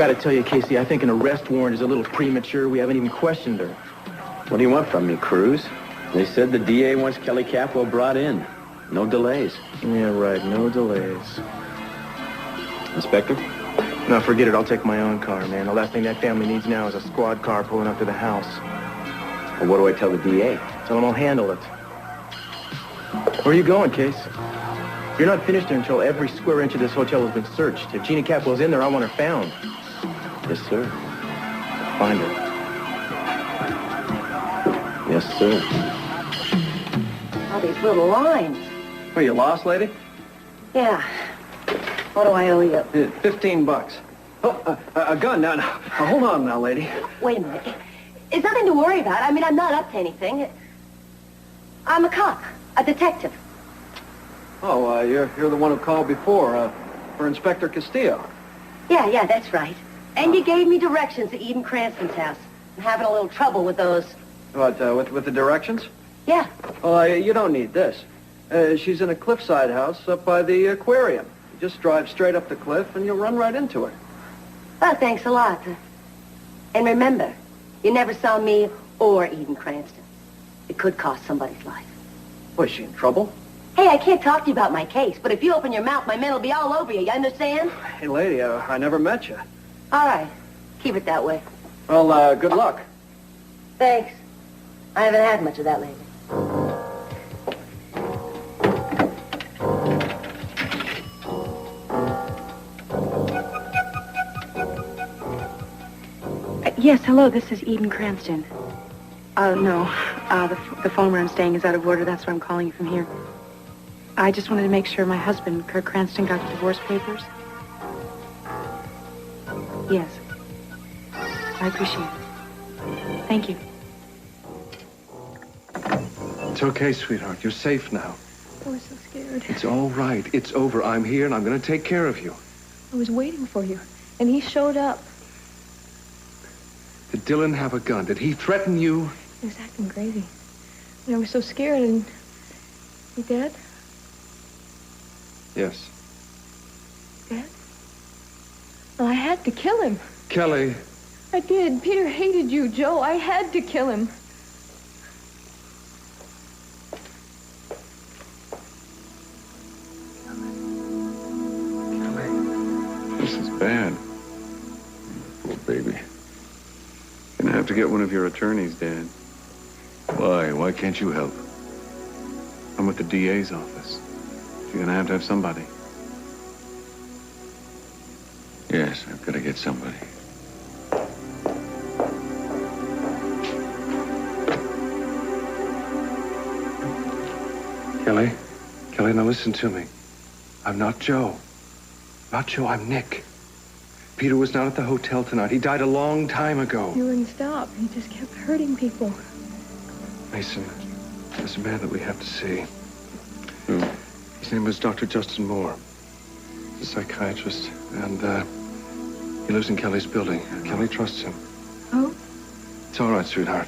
gotta tell you, Casey, I think an arrest warrant is a little premature. We haven't even questioned her. What do you want from me, Cruz? They said the DA wants Kelly Capwell brought in. No delays. Yeah, right. No delays. Inspector? No, forget it. I'll take my own car, man. The last thing that family needs now is a squad car pulling up to the house. Well, what do I tell the DA? Tell him I'll handle it. Where are you going, Case? You're not finished there until every square inch of this hotel has been searched. If Gina Capwell's in there, I want her found. Yes, sir. Find her. Yes, sir. All these little lines. Are you lost, lady? Yeah. What do I owe you? $15. Oh, a gun. Now, hold on now, lady. Wait a minute. It's nothing to worry about. I mean, I'm not up to anything. I'm a cop, a detective. Oh, you're the one who called before, for Inspector Castillo. Yeah, that's right. And you gave me directions to Eden Cranston's house. I'm having a little trouble with those. What, with the directions? Yeah. Well, you don't need this. She's in a cliffside house up by the aquarium. You just drive straight up the cliff and you'll run right into her. Well, thanks a lot. And remember, you never saw me or Eden Cranston. It could cost somebody's life. Was she in trouble? Hey, I can't talk to you about my case, but if you open your mouth, my men will be all over you. You understand? Hey, lady, I never met you. All right. Keep it that way. Well, good luck. Thanks. I haven't had much of that lately. Yes, hello, this is Eden Cranston. No, the phone where I'm staying is out of order. That's why I'm calling you from here. I just wanted to make sure my husband, Kirk Cranston, got the divorce papers. Yes. I appreciate it. Thank you. It's okay, sweetheart. You're safe now. I was so scared. It's all right. It's over. I'm here, and I'm going to take care of you. I was waiting for you, and he showed up. Did Dylan have a gun? Did he threaten you? He was acting crazy. And I was so scared, and... He dead? Yes. Dead? Well, I had to kill him. Kelly. I did. Peter hated you, Joe. I had to kill him. This is bad. Poor baby. Gonna have to get one of your attorneys, Dad. Why? Why can't you help? I'm with the DA's office. You're gonna have somebody. Yes, I've got to get somebody. Kelly, now listen to me. I'm not Joe. Not Joe, I'm Nick. Peter was not at the hotel tonight. He died a long time ago. He wouldn't stop. He just kept hurting people. Mason, there's a man that we have to see. Who? His name is Dr. Justin Moore. He's a psychiatrist, and he lives in Kelly's building. Kelly trusts him. Oh? It's all right, sweetheart.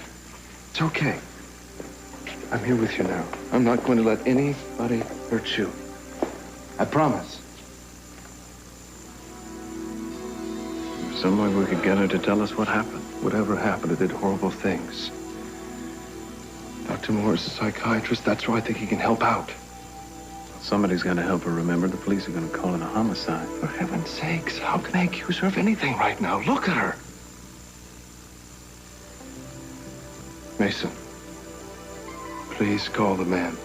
It's okay. I'm here with you now. I'm not going to let anybody hurt you. I promise. Some way we could get her to tell us what happened. Whatever happened, it did horrible things. Dr. Moore is a psychiatrist. That's why I think he can help out. Somebody's going to help her remember. The police are going to call it a homicide. For heaven's sakes, how can I accuse her of anything right now? Look at her. Mason, please call the man.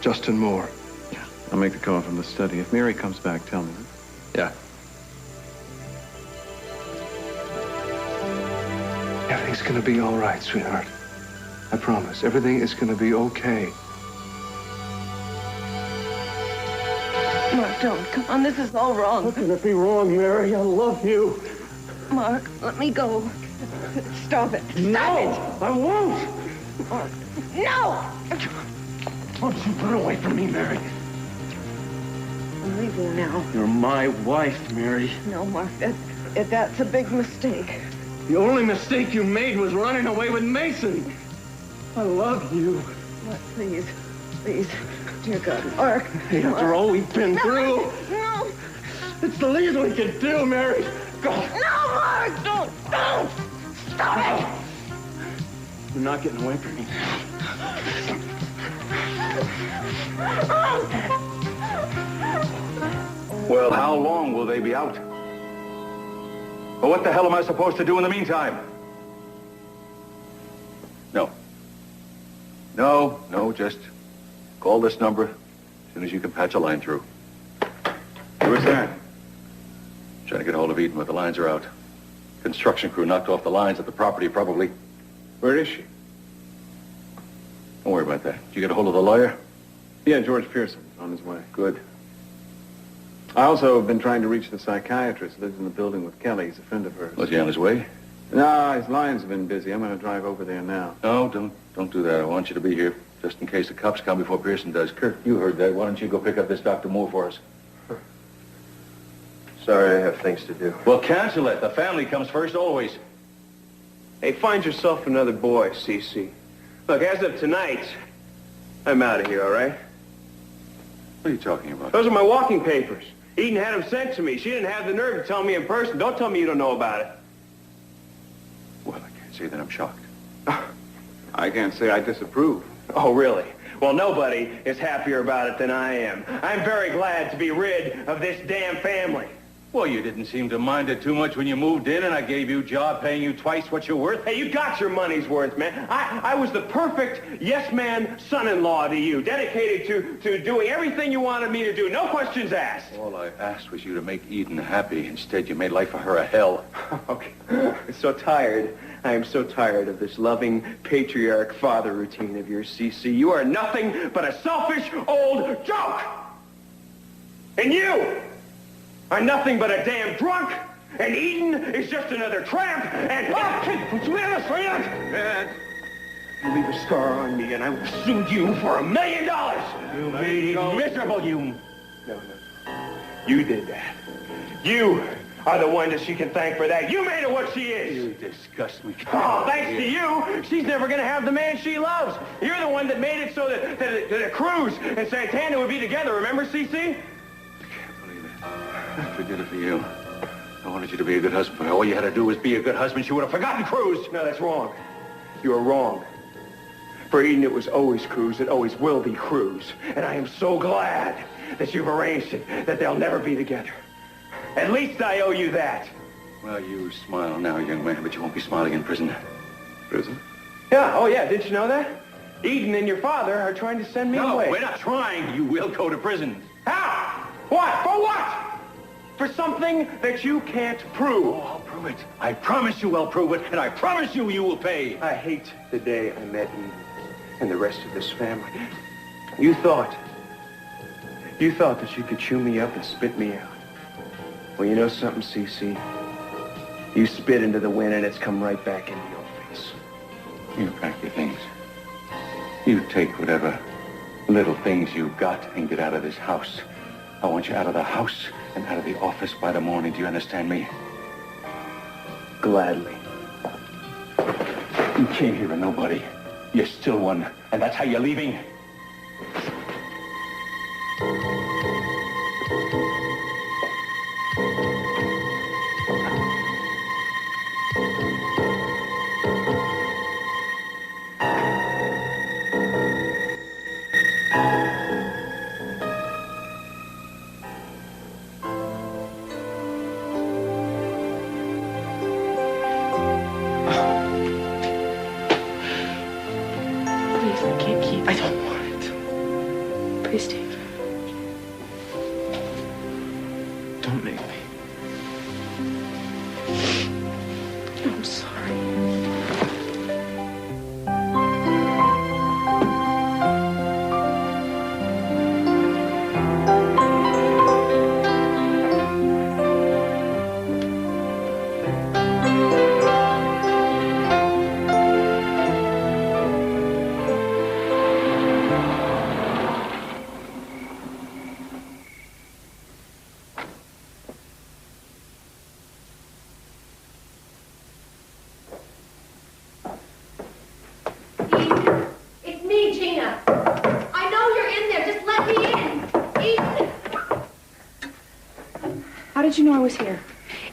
Justin Moore. Yeah. I'll make the call from the study. If Mary comes back, tell me. Yeah. Everything's going to be all right, sweetheart. I promise. Everything is going to be okay. Mark, don't. Come on, this is all wrong. How can it be wrong, Mary? I love you. Mark, let me go. Stop it. No, I won't. Mark, no! Don't you put away from me, Mary. I'm leaving now. You're my wife, Mary. No, Mark, that's a big mistake. The only mistake you made was running away with Mason. I love you. Mark, please. Please. Dear God, Mark. After all we've been through. No. It's the least we can do, Mary. Go. No, Mark! Don't! Stop it! You're not getting away from me. Well, how long will they be out? Well, what the hell am I supposed to do in the meantime? No, just call this number as soon as you can patch a line through. Who's that? Trying to get hold of Eden, but the lines are out. Construction crew knocked off the lines at the property, probably. Where is she? Don't worry about that. Did you get a hold of the lawyer? Yeah, George Pearson, on his way. Good. I also have been trying to reach the psychiatrist. Lives in the building with Kelly. He's a friend of hers. Was he on his way? No, his lines have been busy. I'm going to drive over there now. No, don't do that. I want you to be here, just in case the cops come before Pearson does. Kirk, you heard that. Why don't you go pick up this Dr. Moore for us? Sorry, I have things to do. Well, cancel it. The family comes first, always. Hey, find yourself another boy, Cece. Look, as of tonight, I'm out of here, all right? What are you talking about? Those are my walking papers. Eden had them sent to me. She didn't have the nerve to tell me in person. Don't tell me you don't know about it. Well, I can't say that I'm shocked. I can't say I disapprove. Oh, really? Well, nobody is happier about it than I am. I'm very glad to be rid of this damn family. Well, you didn't seem to mind it too much when you moved in, and I gave you a job paying you twice what you're worth. Hey, you got your money's worth, man. I was the perfect yes-man son-in-law to you, dedicated to doing everything you wanted me to do, no questions asked. All I asked was you to make Eden happy. Instead, you made life for her a hell. Okay. I'm so tired. I am so tired of this loving patriarch father routine of yours, CC. You are nothing but a selfish old joke. And you are nothing but a damn drunk, and Eden is just another tramp, and... Don't you ever say that? Dad, you leave a scar on me, and I will sue you for $1 million. You made Eden miserable, you... No. You did that. You are the one that she can thank for that. You made her what she is. You disgust me. Oh, thanks to you, she's never going to have the man she loves. You're the one that made it so that Cruz and Santana would be together. Remember, CC? I did it for you. I wanted you to be a good husband for her. All you had to do was be a good husband. She would have forgotten Cruz. No, that's wrong. You are wrong. For Eden, it was always Cruz. It always will be Cruz. And I am so glad that you've arranged it, that they'll never be together. At least I owe you that. Well, you smile now, young man, but you won't be smiling in prison. Prison? Yeah, oh yeah, didn't you know that? Eden and your father are trying to send me away. No, we're not trying. You will go to prison. How? What? For what? For something that you can't prove. Oh, I'll prove it. I promise you I'll prove it, and I promise you you will pay. I hate the day I met Eden and the rest of this family. You thought that you could chew me up and spit me out. Well, you know something, CC? You spit into the wind and it's come right back into your face. You pack your things. You take whatever little things you got and get out of this house. I want you out of the house and out of the office by the morning. Do you understand me? Gladly. You came here a nobody. You're still one, and that's how you're leaving. I don't want it. Please take it. Don't make me. I'm sorry. How did you know I was here?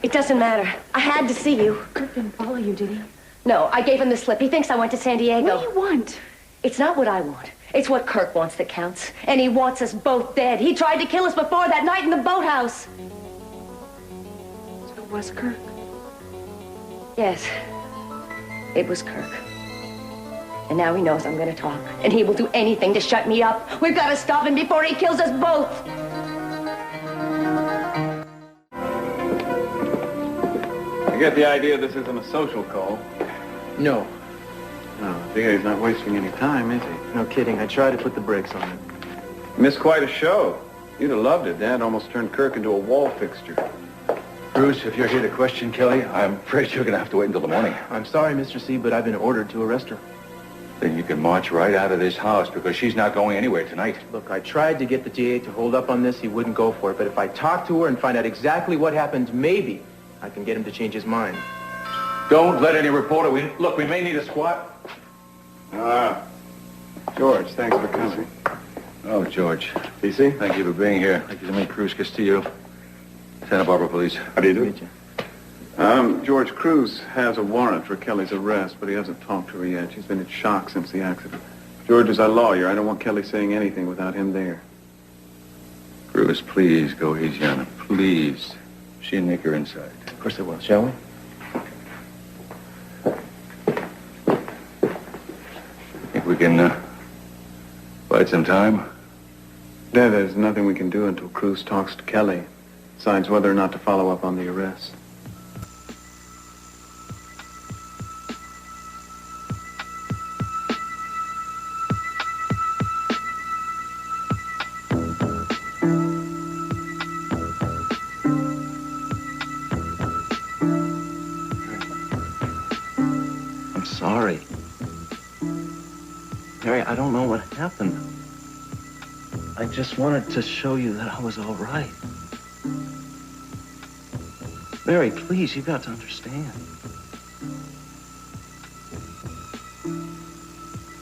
It doesn't matter. I had to see you. Kirk didn't follow you, did he? No, I gave him the slip. He thinks I went to San Diego. What do you want? It's not what I want. It's what Kirk wants that counts. And he wants us both dead. He tried to kill us before that night in the boathouse. So it was Kirk. Yes, it was Kirk. And now he knows I'm going to talk. And he will do anything to shut me up. We've got to stop him before he kills us both. I get the idea this isn't a social call. No. No, the DA's not wasting any time, is he? No kidding. I tried to put the brakes on it. Missed quite a show. You'd have loved it. Dad almost turned Kirk into a wall fixture. Bruce, if you're here to question Kelly, I'm afraid you're going to have to wait until the morning. I'm sorry, Mr. C, but I've been ordered to arrest her. Then you can march right out of this house because she's not going anywhere tonight. Look, I tried to get the DA to hold up on this. He wouldn't go for it. But if I talk to her and find out exactly what happened, maybe I can get him to change his mind. Don't let any reporter... Look, we may need a squad. George, thanks for coming. Oh, George. PC? Thank you for being here. I'd like you to meet Cruz Castillo, Santa Barbara Police. How do you do? George, Cruz has a warrant for Kelly's arrest, but he hasn't talked to her yet. She's been in shock since the accident. George is our lawyer. I don't want Kelly saying anything without him there. Cruz, please go easy on her. Please. She and Nick are inside. Of course I will. Shall we? Think we can bide some time? Dad, there's nothing we can do until Cruz talks to Kelly, decides whether or not to follow up on the arrest. I'm sorry. Mary, I don't know what happened. I just wanted to show you that I was all right. Mary, please, you've got to understand.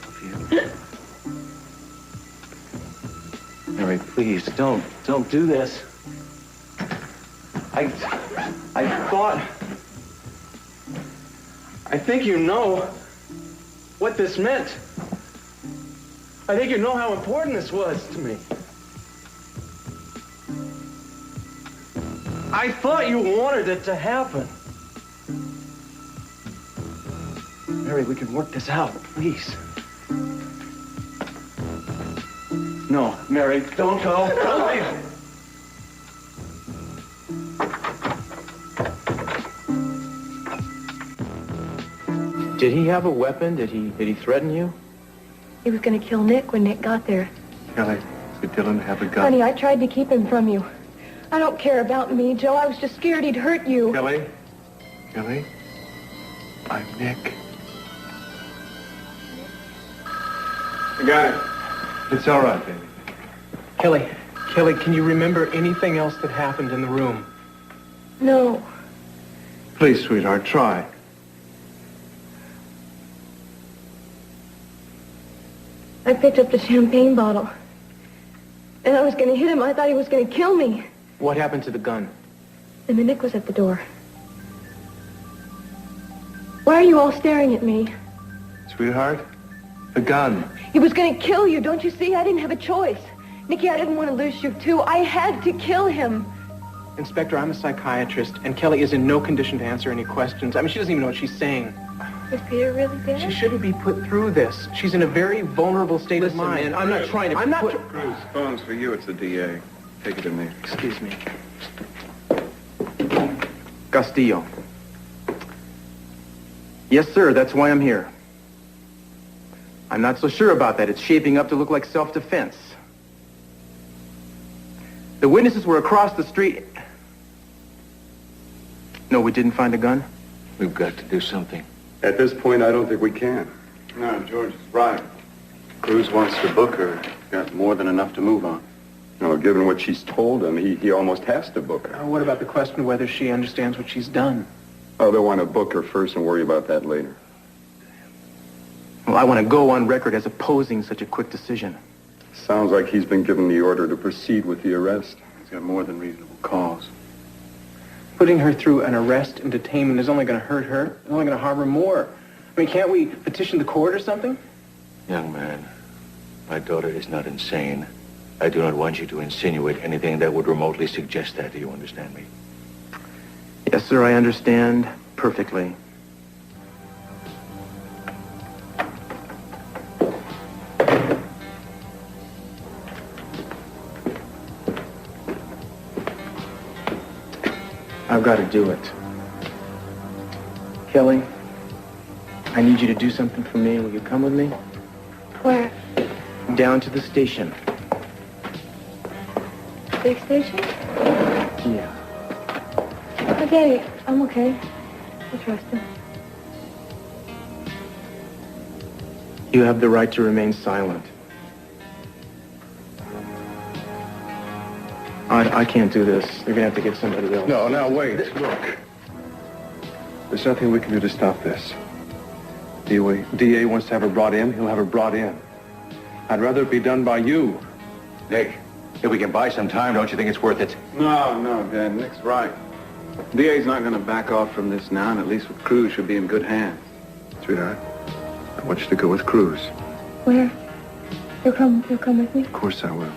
Love you. Mary, please, don't do this. I think you know what this meant. I think you know how important this was to me. I thought you wanted it to happen. Mary, we can work this out, please. No, Mary, don't go. Don't leave. Did he have a weapon? Did he threaten you? He was going to kill Nick when Nick got there. Kelly, did Dylan have a gun? Honey, I tried to keep him from you. I don't care about me, Joe. I was just scared he'd hurt you. Kelly? Kelly? I'm Nick. I got it. It's all right, baby. Kelly, can you remember anything else that happened in the room? No. Please, sweetheart, try. I picked up the champagne bottle. And I was going to hit him. I thought he was going to kill me. What happened to the gun? And then Nick was at the door. Why are you all staring at me? Sweetheart, the gun. He was going to kill you. Don't you see? I didn't have a choice. Nicky, I didn't want to lose you, too. I had to kill him. Inspector, I'm a psychiatrist, and Kelly is in no condition to answer any questions. I mean, she doesn't even know what she's saying. Is Peter really dead? She shouldn't be put through this. She's in a very vulnerable state of mind. Man, I'm not trying to Cruz, phone's for you. It's the DA. Take it in there. Excuse me. Castillo. Yes, sir. That's why I'm here. I'm not so sure about that. It's shaping up to look like self-defense. The witnesses were across the street. No, we didn't find a gun? We've got to do something. At this point, I don't think we can. No, George is right. Cruz wants to book her. Got more than enough to move on. No, given what she's told him, he almost has to book her. What about the question of whether she understands what she's done? Oh, they'll want to book her first and worry about that later. Well, I want to go on record as opposing such a quick decision. Sounds like he's been given the order to proceed with the arrest. He's got more than reasonable cause. Putting her through an arrest and detainment is only going to hurt her. It's only going to harm her more. I mean, can't we petition the court or something? Young man, my daughter is not insane. I do not want you to insinuate anything that would remotely suggest that. Do you understand me? Yes, sir, I understand perfectly. I've got to do it. Kelly, I need you to do something for me. Will you come with me? Where? Down to the station. Big station? Yeah. Okay, I'm okay. I trust him. You have the right to remain silent. I can't do this. You're gonna have to get somebody else. No, now wait. Look. There's nothing we can do to stop this. DA wants to have her brought in, he'll have her brought in. I'd rather it be done by you. Nick, if we can buy some time, don't you think it's worth it? No, Dad. Nick's right. DA's not going to back off from this now, and at least with Cruz should be in good hands. Sweetheart, I want you to go with Cruz. Where? You'll come with me? Of course I will.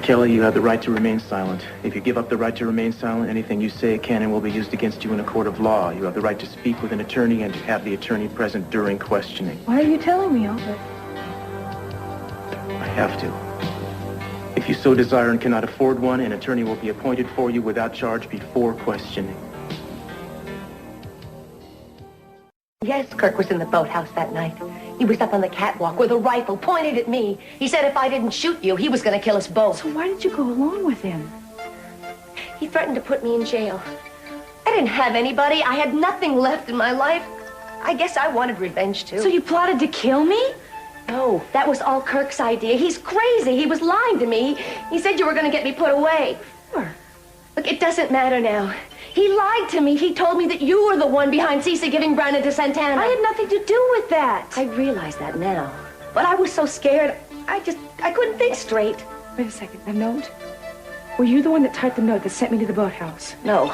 Kelly, you have the right to remain silent. If you give up the right to remain silent, anything you say can and will be used against you in a court of law. You have the right to speak with an attorney and to have the attorney present during questioning. Why are you telling me all this? I have to. If you so desire and cannot afford one, an attorney will be appointed for you without charge before questioning. Yes, Kirk was in the boathouse that night. He was up on the catwalk with a rifle pointed at me. He said if I didn't shoot you, he was going to kill us both. So why did you go along with him? He threatened to put me in jail. I didn't have anybody. I had nothing left in my life. I guess I wanted revenge, too. So you plotted to kill me? No, that was all Kirk's idea. He's crazy. He was lying to me. He said you were going to get me put away. Sure. Look, it doesn't matter now. He lied to me. He told me that you were the one behind Cece giving Brandon to Santana. I had nothing to do with that. I realize that now. But I was so scared, I couldn't think straight. Wait a second, a note? Were you the one that typed the note that sent me to the boathouse? No.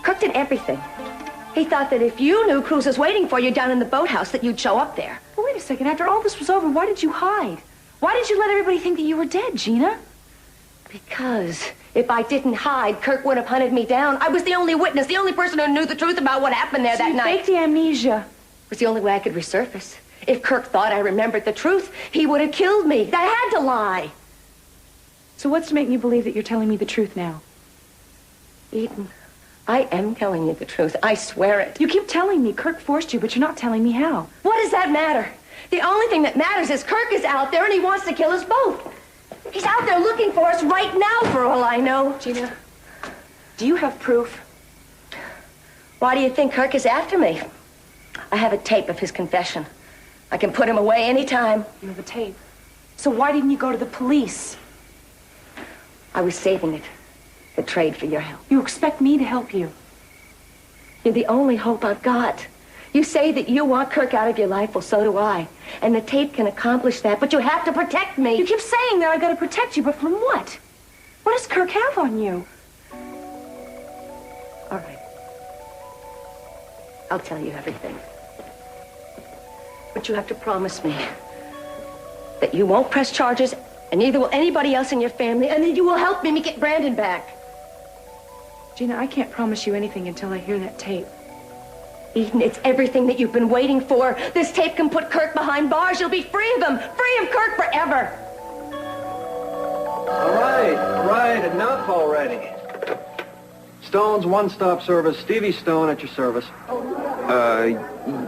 Kirk did everything. He thought that if you knew Cruz was waiting for you down in the boathouse, that you'd show up there. Well, wait a second. After all this was over, why did you hide? Why did you let everybody think that you were dead, Gina? Because if I didn't hide, Kirk would have hunted me down. I was the only witness, the only person who knew the truth about what happened there that night. So you faked the amnesia. It was the only way I could resurface. If Kirk thought I remembered the truth, he would have killed me. I had to lie. So what's to make me believe that you're telling me the truth now? Eden, I am telling you the truth. I swear it. You keep telling me Kirk forced you, but you're not telling me how. What does that matter? The only thing that matters is Kirk is out there and he wants to kill us both. He's out there looking for us right now, for all I know. Gina, do you have proof? Why do you think Kirk is after me? I have a tape of his confession. I can put him away anytime. You have a tape. So why didn't you go to the police? I was saving it. The trade for your help. You expect me to help you? You're the only hope I've got. You say that you want Kirk out of your life, well, so do I. And the tape can accomplish that, but you have to protect me. You keep saying that I gotta protect you, but from what? What does Kirk have on you? All right. I'll tell you everything. But you have to promise me that you won't press charges, and neither will anybody else in your family, and that you will help me get Brandon back. Gina, I can't promise you anything until I hear that tape. Eden, it's everything that you've been waiting for. This tape can put Kirk behind bars. You'll be free of him. Free of Kirk forever. All right, enough already. Stone's one-stop service. Stevie Stone at your service.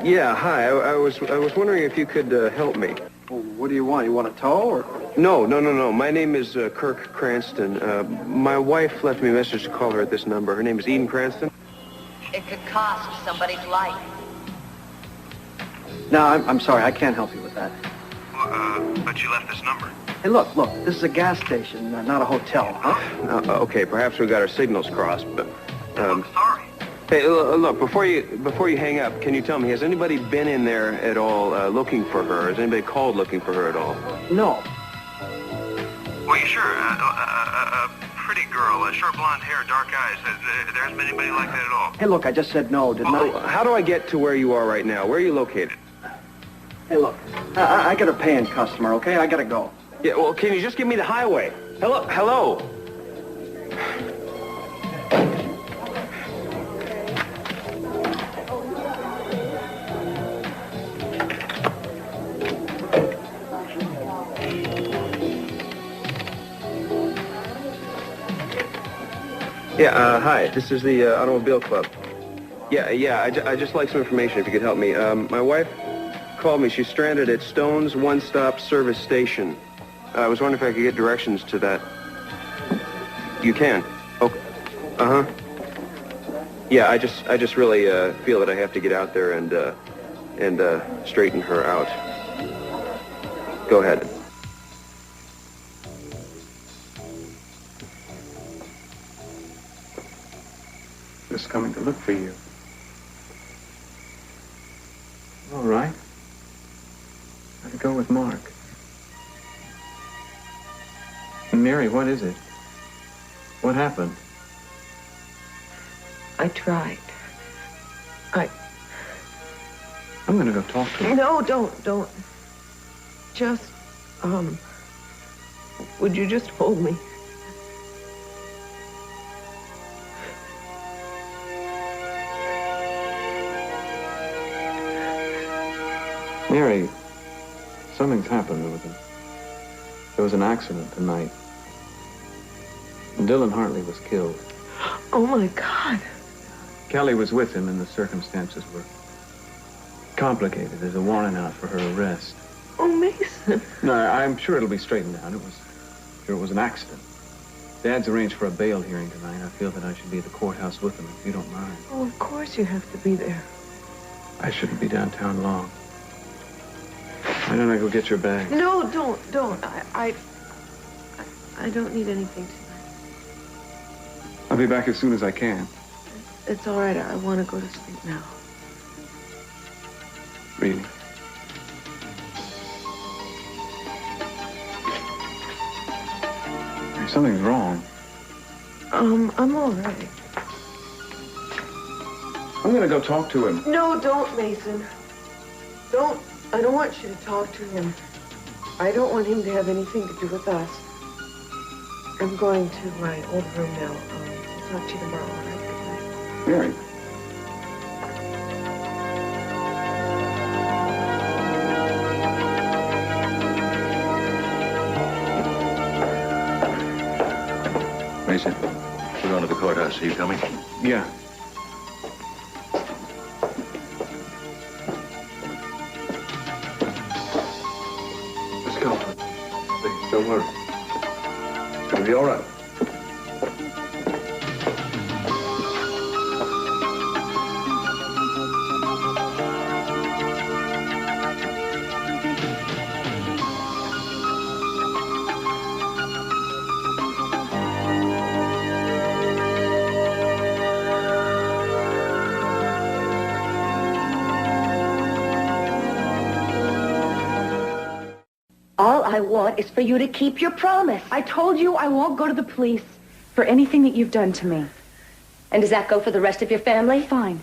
Yeah, hi. I was wondering if you could help me. Well, what do you want? You want a tow, or? No. My name is Kirk Cranston. My wife left me a message to call her at this number. Her name is Eden Cranston. It could cost somebody's life. No, I'm sorry. I can't help you with that. But you left this number. Hey, look. This is a gas station, not a hotel, huh? Okay, perhaps we got our signals crossed, but... I'm sorry. Hey, look, before you hang up, can you tell me, has anybody been in there at all looking for her? Has anybody called looking for her at all? No. Well, you sure? pretty girl, short blonde hair, dark eyes. There hasn't been anybody like that at all. Hey, look, I just said no, didn't I? How do I get to where you are right now? Where are you located? Hey, look, I got a paying customer, okay? I gotta go. Yeah, well, can you just give me the highway? Hello? Yeah, hi. This is the Automobile Club. Yeah, I just like some information if you could help me. My wife called me. She's stranded at Stone's One-Stop Service Station. I was wondering if I could get directions to that. You can? Okay. Uh-huh. Yeah, I just really feel that I have to get out there and straighten her out. Go ahead. Just coming to look for you. All right. I'd go with Mark. Mary, what is it? What happened? I tried. I'm gonna go talk to him. No, don't. Just, would you just hold me? Mary, something's happened. There was an accident tonight. And Dylan Hartley was killed. Oh, my God. Kelly was with him, and the circumstances were complicated. There's a warrant out for her arrest. Oh, Mason. No, I'm sure it'll be straightened out. It was an accident. Dad's arranged for a bail hearing tonight. I feel that I should be at the courthouse with him, if you don't mind. Oh, of course you have to be there. I shouldn't be downtown long. Why don't I go get your bag? No, don't. I don't need anything tonight. I'll be back as soon as I can. It's all right. I want to go to sleep now. Really? Something's wrong. I'm all right. I'm gonna go talk to him. No, don't, Mason. Don't. I don't want you to talk to him. I don't want him to have anything to do with us. I'm going to my old room now. I'll talk to you tomorrow, all right? Good night. Mary. Mason, we're going to the courthouse. Are you coming? Yeah. Let's go. Please, don't worry. It's gonna be all right. All I want is for you to keep your promise. I told you I won't go to the police for anything that you've done to me. And does that go for the rest of your family? Fine.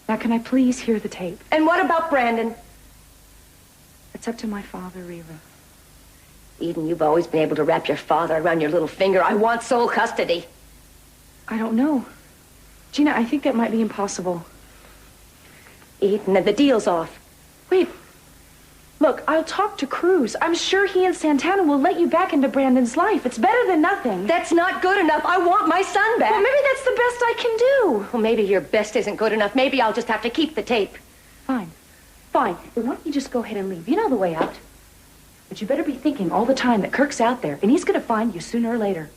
Now, can I please hear the tape? And what about Brandon? It's up to my father, Reva. Eden, you've always been able to wrap your father around your little finger. I want sole custody. I don't know. Gina, I think that might be impossible. Eden, and the deal's off. Wait. Look, I'll talk to Cruz. I'm sure he and Santana will let you back into Brandon's life. It's better than nothing. That's not good enough. I want my son back. Well, maybe that's the best I can do. Well, maybe your best isn't good enough. Maybe I'll just have to keep the tape. Fine. Then why don't you just go ahead and leave? You know the way out. But you better be thinking all the time that Kirk's out there, and he's going to find you sooner or later.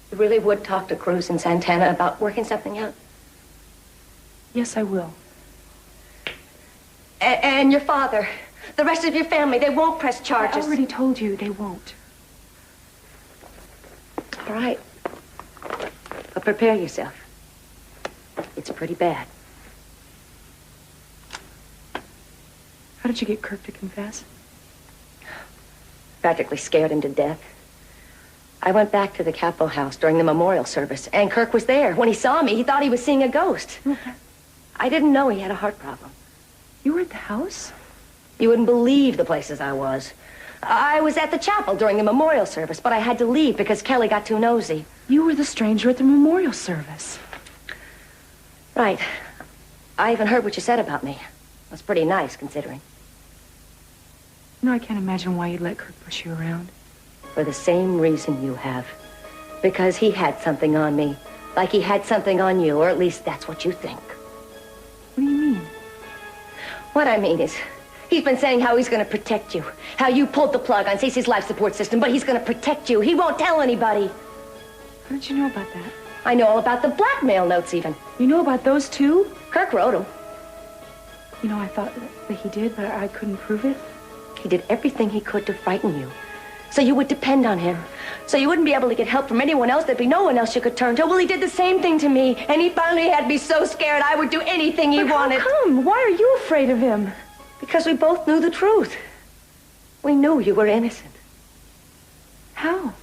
You really would talk to Cruz and Santana about working something out? Yes, I will. And your father, the rest of your family, they won't press charges. I already told you they won't. All right. But prepare yourself. It's pretty bad. How did you get Kirk to confess? Practically scared him to death. I went back to the Capo house during the memorial service, and Kirk was there. When he saw me, he thought he was seeing a ghost. I didn't know he had a heart problem. You were at the house? You wouldn't believe the places I was. I was at the chapel during the memorial service, but I had to leave because Kelly got too nosy. You were the stranger at the memorial service. Right. I even heard what you said about me. That's pretty nice, considering. No, I can't imagine why you'd let Kirk push you around. For the same reason you have. Because he had something on me. Like he had something on you, or at least that's what you think. What do you mean? What I mean is, he's been saying how he's going to protect you. How you pulled the plug on Cece's life support system, but he's going to protect you. He won't tell anybody. How did you know about that? I know all about the blackmail notes, even. You know about those, too? Kirk wrote them. You know, I thought that he did, but I couldn't prove it. He did everything he could to frighten you. So you would depend on him. So you wouldn't be able to get help from anyone else. There'd be no one else you could turn to. Well, he did the same thing to me. And he finally had me so scared I would do anything he wanted. How come? Why are you afraid of him? Because we both knew the truth. We knew you were innocent. How?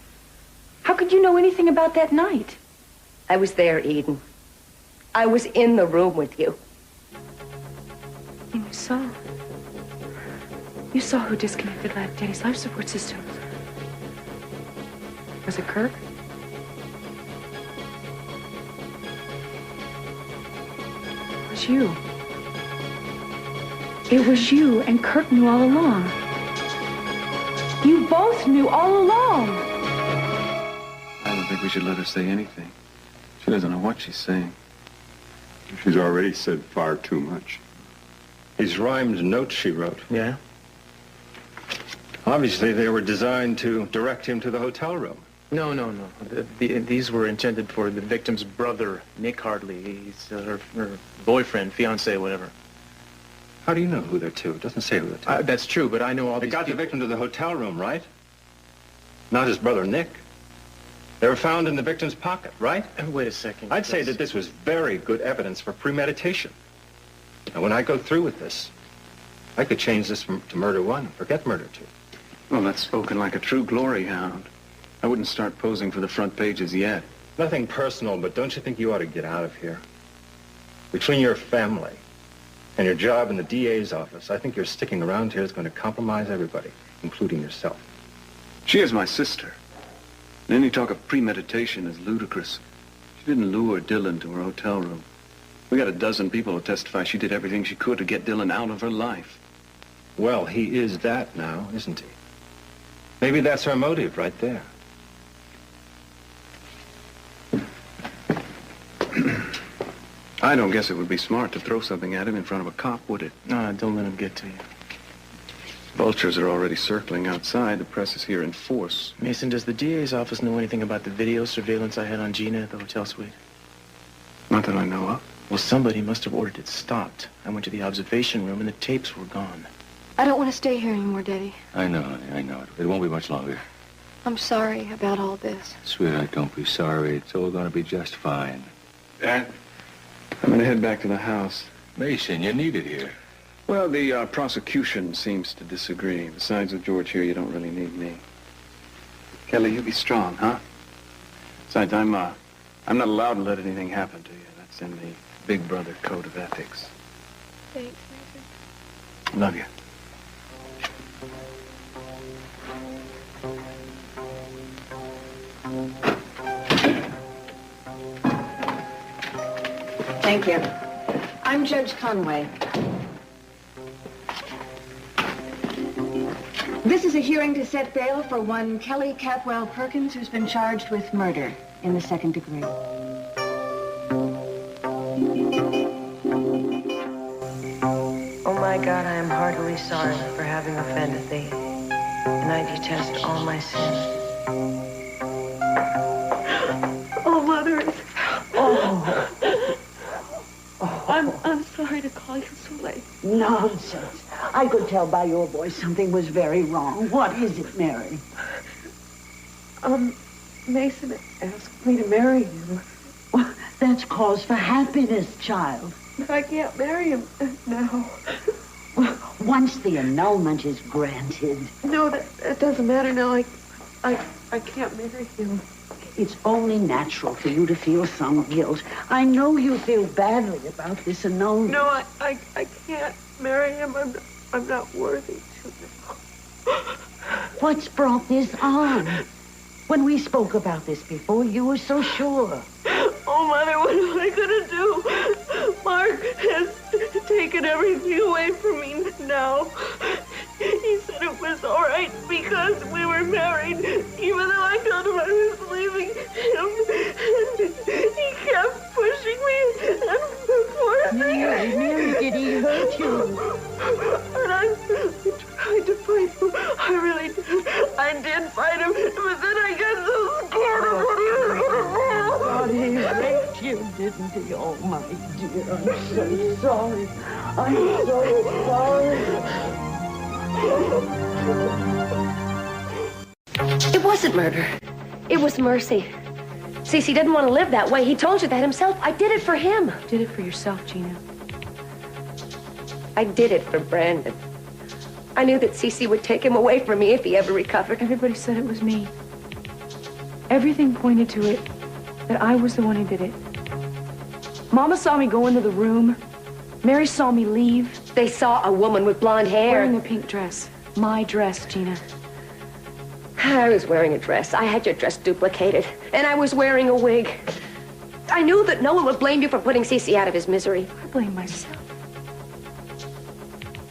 How could you know anything about that night? I was there, Eden. I was in the room with you. And you saw. You saw who disconnected Daddy's life support system. Was it Kirk? It was you. It was you, and Kirk knew all along. You both knew all along. I don't think we should let her say anything. She doesn't know what she's saying. She's already said far too much. These rhymed notes she wrote. Yeah? Obviously, they were designed to direct him to the hotel room. No. These were intended for the victim's brother, Nick Hartley. He's her boyfriend, fiancé, whatever. How do you know who they're to? It doesn't say who they're to. That's true, but I know all They these got the people. victim to the hotel room, right? Not his brother, Nick. They were found in the victim's pocket, right? Wait a second. I'd say that this was very good evidence for premeditation. And when I go through with this, I could change this to murder one and forget murder two. Well, that's spoken like a true glory hound. I wouldn't start posing for the front pages yet. Nothing personal, but don't you think you ought to get out of here? Between your family and your job in the DA's office, I think your sticking around here is going to compromise everybody, including yourself. She is my sister. And any talk of premeditation is ludicrous. She didn't lure Dylan to her hotel room. We got a dozen people who testify she did everything she could to get Dylan out of her life. Well, he is that now, isn't he? Maybe that's our motive right there. I don't guess it would be smart to throw something at him in front of a cop, would it? No, don't let him get to you. Vultures are already circling outside. The press is here in force. Mason, does the DA's office know anything about the video surveillance I had on Gina at the hotel suite? Not that I know of. Well, somebody must have ordered it stopped. I went to the observation room and the tapes were gone. I don't want to stay here anymore, Daddy. I know, honey, I know. It won't be much longer. I'm sorry about all this. Sweetheart, don't be sorry. It's all going to be just fine. Dad, I'm going to head back to the house. Mason, you need it here. Well, the prosecution seems to disagree. Besides, with George here, you don't really need me. Kelly, you be strong, huh? Besides, I'm not allowed to let anything happen to you. That's in the Big Brother Code of Ethics. Thanks, Mason. Love you. Thank you. I'm Judge Conway. This is a hearing to set bail for one Kelly Capwell Perkins, who's been charged with murder in the second degree. Oh my God, I am heartily sorry for having offended thee, and I detest all my sins. Oh, Mother. Oh. I'm sorry to call you so late. Nonsense. I could tell by your voice something was very wrong. What is it, Mary? Mason asked me to marry him. Well, that's cause for happiness, child. But I can't marry him now. Once the annulment is granted... No, that doesn't matter now. I can't marry him. It's only natural for you to feel some guilt. I know you feel badly about this annulment. No, I can't marry him. I'm not worthy to. What's brought this on? When we spoke about this before, you were so sure. Oh, Mother, what am I gonna do? Mark has taken everything away from me now. He said it was all right because we were married, even though I told him I was leaving him. And he kept pushing me and forcing me. Mary, did he hurt you? And I tried to fight him. I really did. I did fight him, but then I got so scared of what he was going to do. God, he raped you, didn't he? Oh, my dear, I'm so sorry. I'm so sorry. It wasn't murder. It was mercy. Cece didn't want to live that way. He told you that himself. I did it for him. You did it for yourself, Gina. I did it for Brandon. I knew that Cece would take him away from me if he ever recovered. Everybody said it was me. Everything pointed to it, that I was the one who did it. Mama saw me go into the room. Mary saw me leave. They saw a woman with blonde hair. Wearing a pink dress. My dress, Gina. I was wearing a dress. I had your dress duplicated. And I was wearing a wig. I knew that no one would blame you for putting Cece out of his misery. I blame myself.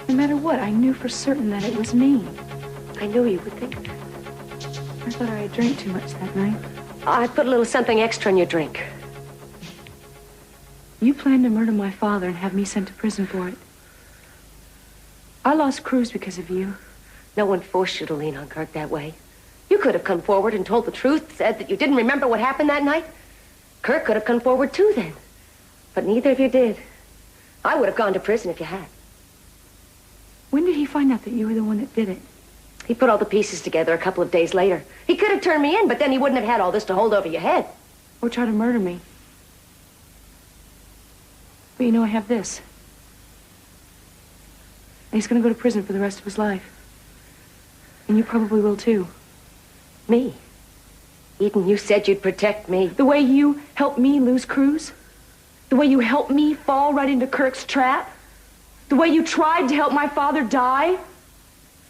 No matter what, I knew for certain that it was me. I knew you would think that. I thought I had drank too much that night. I put a little something extra in your drink. You planned to murder my father and have me sent to prison for it. I lost Cruz because of you. No one forced you to lean on Kirk that way. You could have come forward and told the truth, said that you didn't remember what happened that night. Kirk could have come forward too then. But neither of you did. I would have gone to prison if you had. When did he find out that you were the one that did it? He put all the pieces together a couple of days later. He could have turned me in, but then he wouldn't have had all this to hold over your head. Or try to murder me. But you know, I have this. And he's going to go to prison for the rest of his life. And you probably will too. Me? Eden, you said you'd protect me. The way you helped me lose Cruz? The way you helped me fall right into Kirk's trap? The way you tried to help my father die?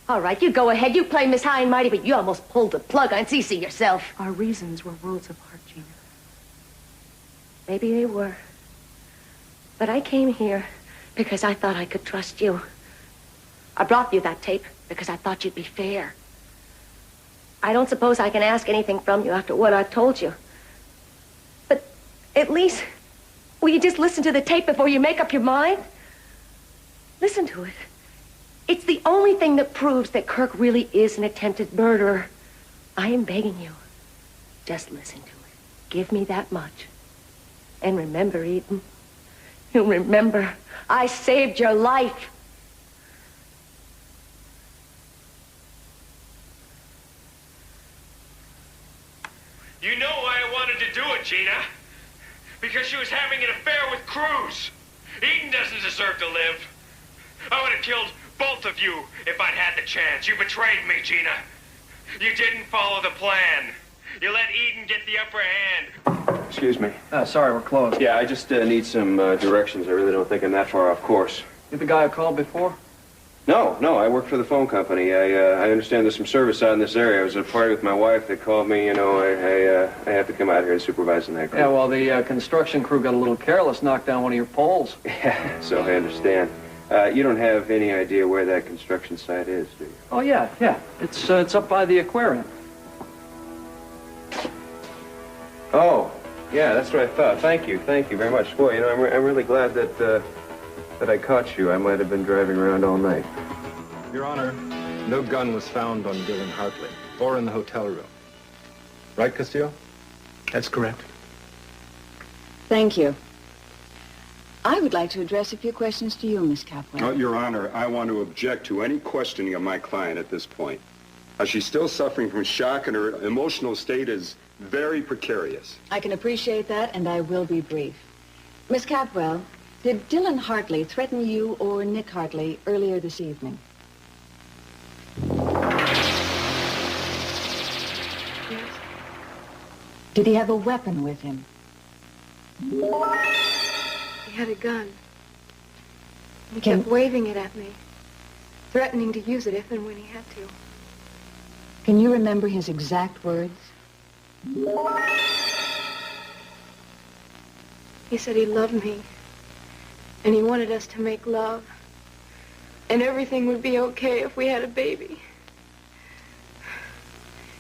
All right, you go ahead. You play Miss High and Mighty, but you almost pulled the plug on Cece yourself. Our reasons were worlds apart, Gina. Maybe they were. But I came here because I thought I could trust you. I brought you that tape because I thought you'd be fair. I don't suppose I can ask anything from you after what I've told you. But at least, will you just listen to the tape before you make up your mind? Listen to it. It's the only thing that proves that Kirk really is an attempted murderer. I am begging you. Just listen to it. Give me that much. And remember, Eden, you remember, I saved your life. You know why I wanted to do it, Gina? Because she was having an affair with Cruz. Eden doesn't deserve to live. I would have killed both of you if I'd had the chance. You betrayed me, Gina. You didn't follow the plan. You let Eden get the upper hand. Excuse me. Sorry, we're closed. Yeah, I just need some directions. I really don't think I'm that far off course. You the guy who called before? No, I work for the phone company. I understand there's some service out in this area. I was at a party with my wife. They called me, you know, I have to come out here to supervise the night crew. Yeah, well, the construction crew got a little careless, knocked down one of your poles. Yeah, so I understand. You don't have any idea where that construction site is, do you? Oh, yeah. It's up by the aquarium. Oh, yeah, that's what I thought. Thank you very much. Boy, you know, I'm really glad that I caught you. I might have been driving around all night. Your Honor, no gun was found on Dylan Hartley or in the hotel room. Right, Castillo? That's correct. Thank you. I would like to address a few questions to you, Miss Capwell. Your Honor, I want to object to any questioning of my client at this point. She's still suffering from shock, and her emotional state is very precarious. I can appreciate that, and I will be brief. Miss Capwell, Did Dylan Hartley threaten you or Nick Hartley earlier this evening? Yes. Did he have a weapon with him? He had a gun. He kept waving it at me, threatening to use it if and when he had to. Can you remember his exact words? He said he loved me, and he wanted us to make love, and everything would be okay if we had a baby.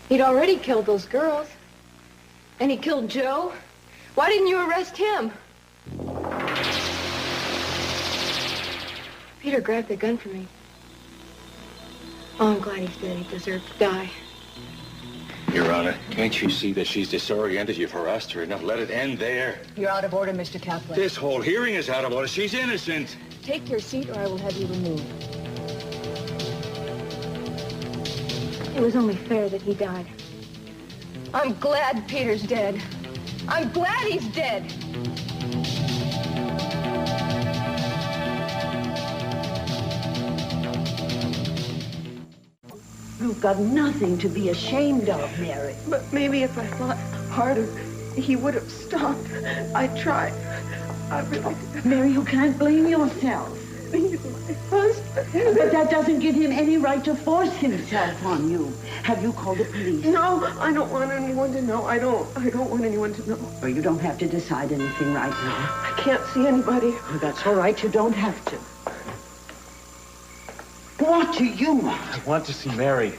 He'd already killed those girls, and he killed Joe. Why didn't you arrest him? Peter grabbed the gun from me. Oh, I'm glad he's dead. He deserved to die. Your Honor, can't you see that she's disoriented? You've harassed her enough. Let it end there. You're out of order, Mr. Kaplan. This whole hearing is out of order. She's innocent. Take your seat or I will have you removed. It was only fair that he died. I'm glad Peter's dead. I'm glad he's dead. You've got nothing to be ashamed of, Mary. But maybe if I thought harder, he would have stopped. I tried. I really did. Mary, you can't blame yourself. He's my husband. But that doesn't give him any right to force himself on you. Have you called the police? No, I don't want anyone to know. I don't want anyone to know. Well, you don't have to decide anything right now. I can't see anybody. Well, that's all right. You don't have to. What do you want? I want to see Mary.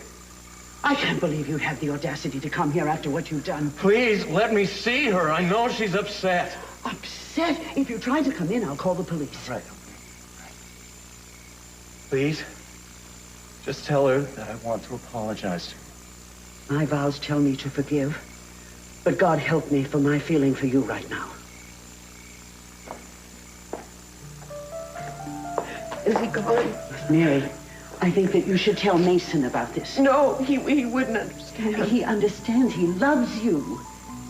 I can't believe you had the audacity to come here after what you've done. Please, let me see her. I know she's upset. Upset? If you try to come in, I'll call the police. Right. Please, just tell her that I want to apologize to her. My vows tell me to forgive, but God help me for my feeling for you right now. Is he gone? Mary, I think that you should tell Mason about this. No, he wouldn't understand. He understands. He loves you.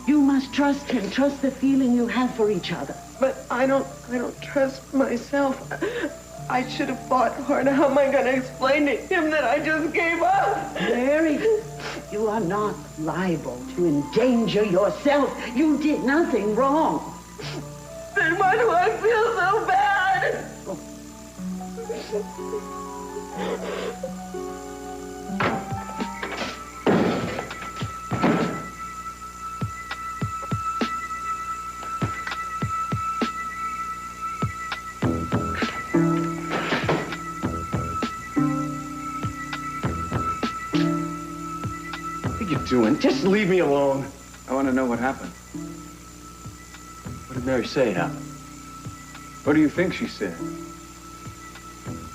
You must trust him. Trust the feeling you have for each other. But I don't trust myself. I should have fought harder. How am I going to explain to him that I just gave up? Mary, you are not liable to endanger yourself. You did nothing wrong. Then why do I feel so bad? What are you doing? Just leave me alone. I want to know what happened. What did Mary say happened? What do you think she said?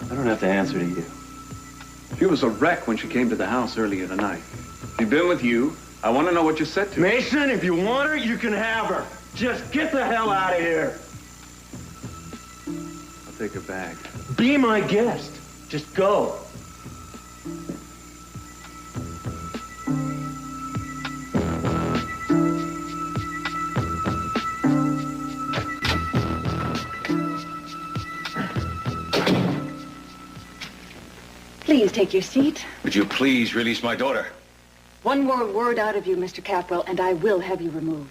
I don't have to answer to you. She was a wreck when she came to the house earlier tonight. She'd been with you. I want to know what you said to her. Mason, if you want her, you can have her. Just get the hell out of here. I'll take her bag. Be my guest. Just go. Please take your seat. Would you please release my daughter? One more word out of you, Mr. Capwell, and I will have you removed.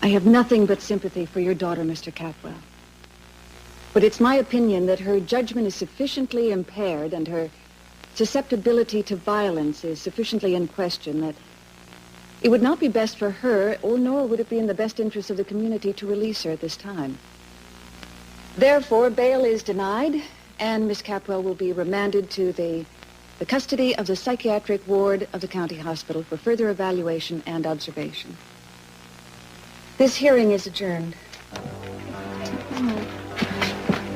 I have nothing but sympathy for your daughter, Mr. Capwell. But it's my opinion that her judgment is sufficiently impaired and her susceptibility to violence is sufficiently in question that it would not be best for her, or nor would it be in the best interest of the community to release her at this time. Therefore, bail is denied, and Miss Capwell will be remanded to the custody of the psychiatric ward of the county hospital for further evaluation and observation. This hearing is adjourned.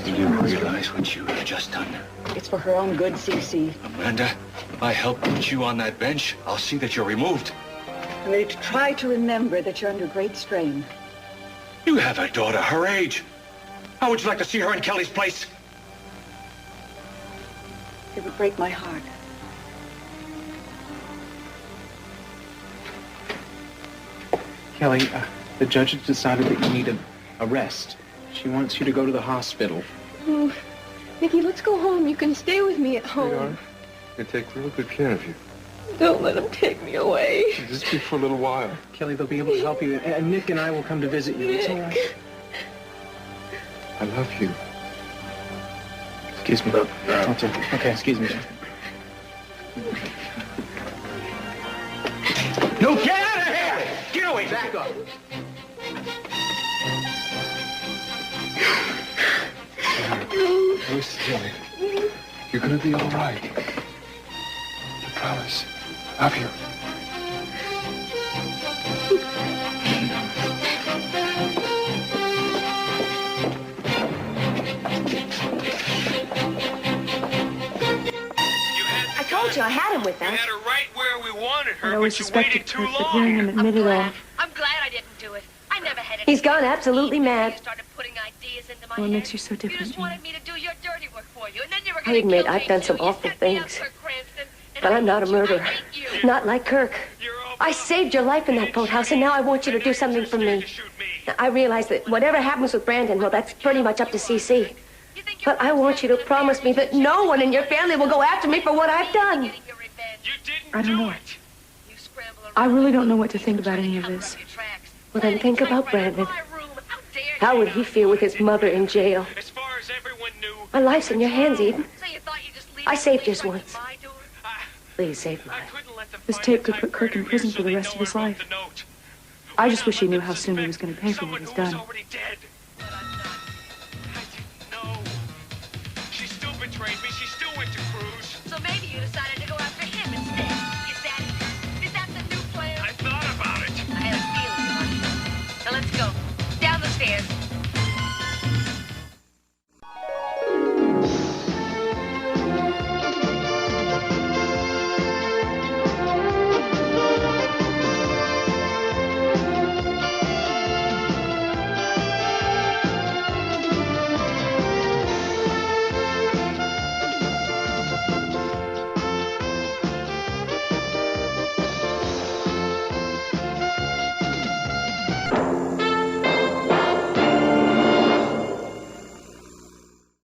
Do you realize what you have just done? It's for her own good, Cece. Amanda, if I help put you on that bench, I'll see that you're removed. I'm going to try to remember that you're under great strain. You have a daughter her age. How would you like to see her in Kelly's place? It would break my heart. Kelly, the judge has decided that you need a rest. She wants you to go to the hospital. Oh, Nicky, let's go home. You can stay with me at home. Sweetheart, they take real good care of you. Don't let him take me away. Just be for a little while. Kelly, they'll be able to help you. And Nick and I will come to visit you. It's all right. I love you. Excuse me. I'll take it. Okay, excuse me. No, get out of here! Get away! Back up. Listen, Kelly. You're gonna be all right. I promise. Love you. I told you I had him with You us. had her right where we wanted her, I always but you suspected waited too Kurt, but hearing him long. admit it all. I'm glad I didn't do it. I never had any. He's gone absolutely mad. What makes you so different, Jean? I admit I've done some awful things. But I'm not a murderer. Not like Kirk. I saved your life in that boathouse, and now I want you to do something for me. Now, I realize that whatever happens with Brandon, well, that's pretty much up to CC. But I want you to promise me that no one in your family will go after me for what I've done. I don't know. I really don't know what to think about any of this. Well, then think about Brandon. How would he feel with his mother in jail? My life's in your hands, Eden. I saved yours once. Please save mine. This tape could put Kirk in prison for the rest of his life. I just wish he knew how soon he was going to pay for what he's done.